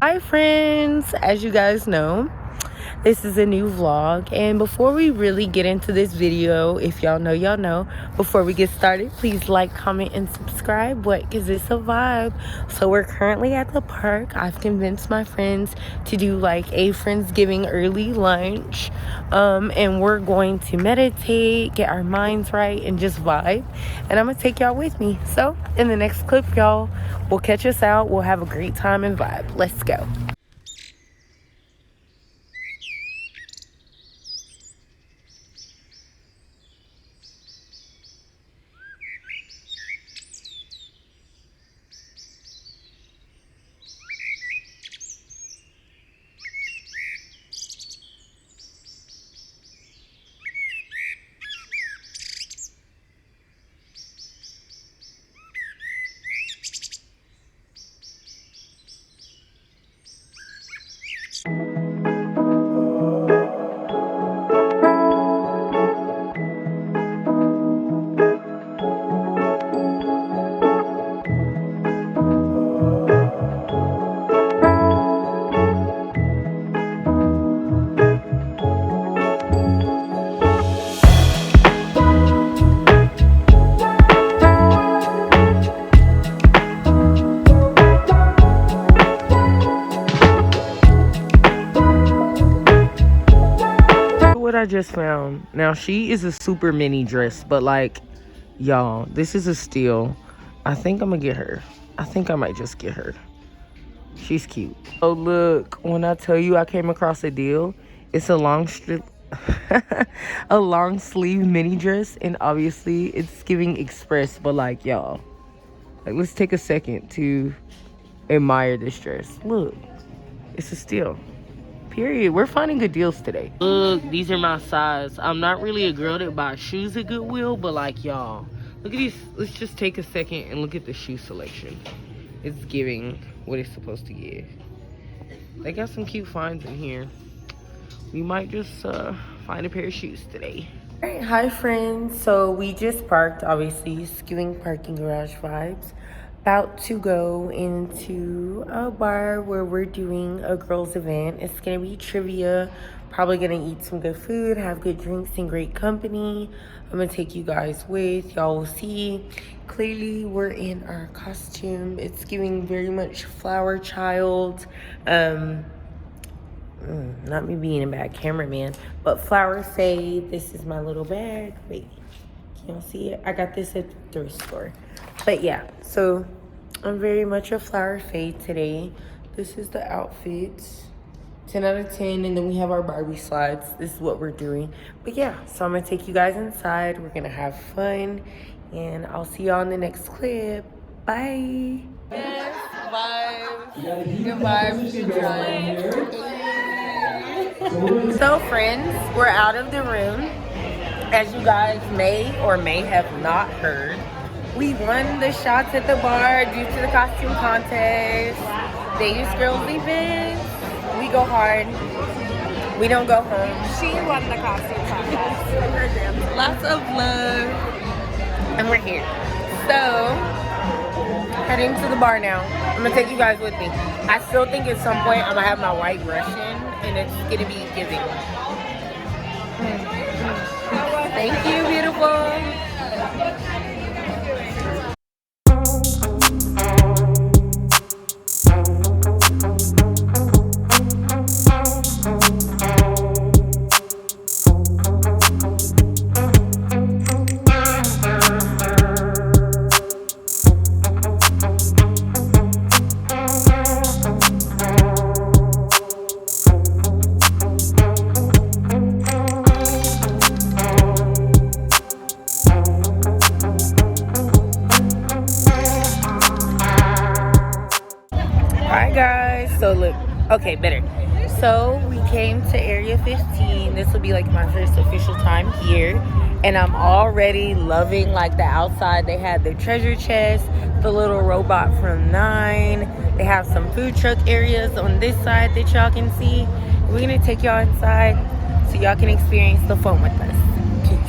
Hi friends, as you guys know, this is a new vlog, and before we really get into this video, if y'all know, y'all know. Before we get started, please like, comment, and subscribe. What? Because it's a vibe. So we're currently at the park. I've convinced my friends to do like a Friendsgiving early lunch, and we're going to meditate, get our minds right, and just vibe. And I'm gonna take y'all with me. So in the next clip, y'all will catch us out. We'll have a great time and vibe. Let's go. What I just found. Now she is a super mini dress, but like, y'all, this is a steal. I think I'm gonna get her. I think I might just get her. She's cute. Oh look, when I tell you I came across a deal, it's a long strip a long sleeve mini dress, and obviously it's giving express, but like, y'all, like, let's take a second to admire this dress. Look, it's a steal. Period. We're finding good deals today. Look, these are my size. I'm not really a girl that buys shoes at Goodwill, but like, y'all, look at these. Let's just take a second and look at the shoe selection. It's giving what it's supposed to give. They got some cute finds in here. We might just find a pair of shoes today. All right, hi friends. So we just parked, obviously, skewing parking garage vibes. About to go into a bar where we're doing a girls event. It's gonna be trivia, probably gonna eat some good food, have good drinks and great company. I'm gonna take you guys with. Y'all will see. Clearly we're in our costume. It's giving very much flower child. Not me being a bad cameraman, but flower fade. This is my little bag. Wait, can y'all see it? I got this at the thrift store. But yeah, so I'm very much a flower fade today. This is the outfit. 10 out of 10, and then we have our Barbie slides. This is what we're doing. But yeah, so I'm gonna take you guys inside. We're gonna have fun, and I'll see y'all in the next clip. Bye. Yes, vibes. Good vibes. Good drive. So friends, we're out of the room. As you guys may or may have not heard, we won the shots at the bar due to the costume contest. Vegas Girls event. We go hard. We don't go home. She won the costume contest. Lots of love. And we're here. So, heading to the bar now. I'm going to take you guys with me. I still think at some point I'm going to have my white Russian, and it's going to be giving. Thank you, beautiful. Hi guys, so look, okay, better. So we came to Area 15. This will be like my first official time here, and I'm already loving like the outside. They had the treasure chest, the little robot from 9. They have some food truck areas on this side that y'all can see. We're gonna take y'all inside so y'all can experience the fun with us. Peace.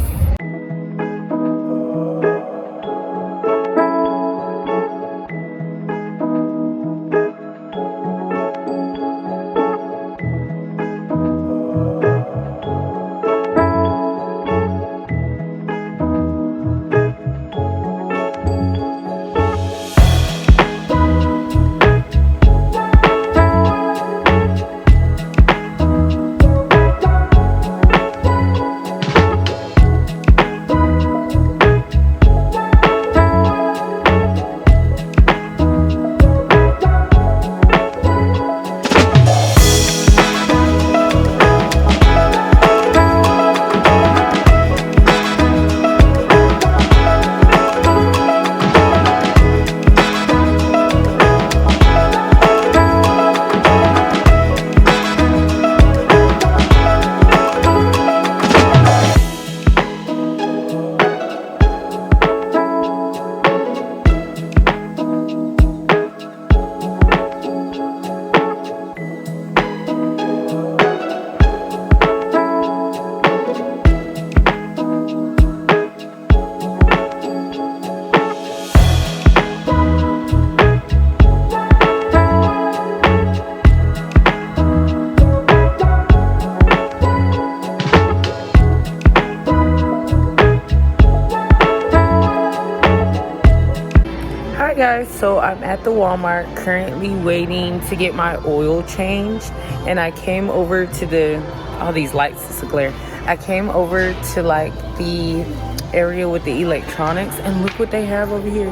Alright guys, so I'm at the Walmart currently waiting to get my oil changed, and I came over to all these lights, it's a glare. I came over to like the area with the electronics, and look what they have over here.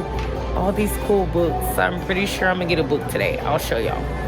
All these cool books. I'm pretty sure I'm gonna get a book today. I'll show y'all.